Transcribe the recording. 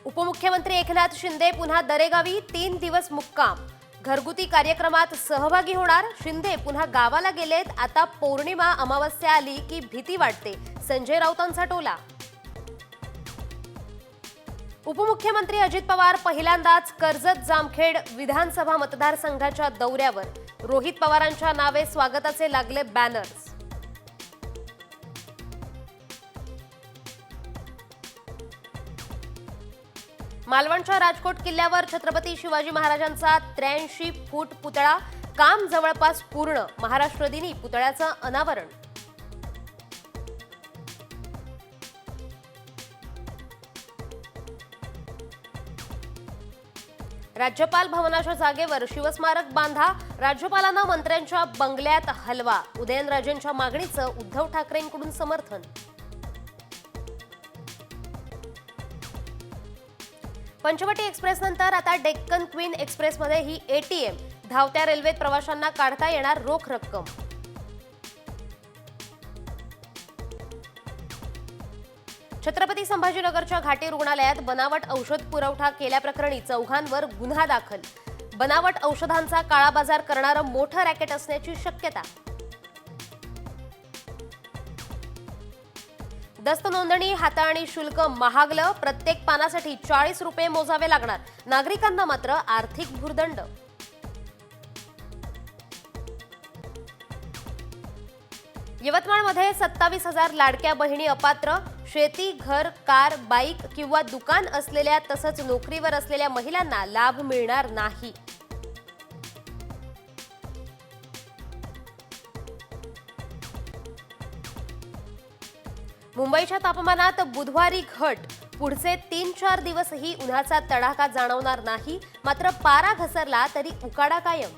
उपमुख्यमंत्री एकनाथ शिंदे पुन्हा दरेगावी 3 दिवस मुक्काम। घरगुती कार्यक्रमात सहभागी होणार। शिंदे पुन्हा गावाला गेलेत। आता पौर्णिमा अमावस्या आली की भीती वाटते, संजय राऊतांचा टोला। उपमुख्यमंत्री अजित पवार पहिल्यांदाच कर्जत जामखेड विधानसभा मतदारसंघाच्या दौऱ्यावर। रोहित पवारांच्या नावे स्वागताचे लागले बॅनर्स। मालवणच्या राजकोट किल्ल्यावर छत्रपती शिवाजी महाराजांचा 83 फूट पुतळा, काम जवळपास पूर्ण। महाराष्ट्र दिनी पुतळ्याचं अनावरण। राज्यपाल भवनाच्या जागेवर शिवस्मारक बांधा। राज्यपालांना मंत्र्यांच्या बंगल्यात हलवा। उदयनराजेंच्या मागणीचं उद्धव ठाकरेंकडून समर्थन। पंचवटी एक्सप्रेस नंतर आता डेक्कन क्वीन एक्सप्रेसमध्ये ही एटीएम। धावत्या रेल्वेत प्रवाशांना काढता येणार रोख रक्कम। छत्रपती संभाजीनगरच्या घाटी रुग्णालयात बनावट औषध पुरवठा केल्याप्रकरणी 4 गुन्हा दाखल। बनावट औषधांचा काळाबाजार करणारं मोठं रॅकेट असण्याची शक्यता। दस्त नोंदणी हाताळणी शुल्क महागलं। प्रत्येक पानासाठी 40 रुपये मोजावे लागणार। नागरिकांना मात्र आर्थिक भुर्दंड। यवतमाळमध्ये 27,000 लाडक्या बहिणी अपात्र। शेती, घर, कार, बाईक किंवा दुकान असलेल्या तसंच नोकरीवर असलेल्या महिलांना लाभ मिळणार नाही। मुंबईच्या तापमानात बुधवारी घट। पुढचे 3-4 दिवसही उन्हाचा तडाखा जाणवणार नाही। मात्र पारा घसरला तरी उकाडा कायम।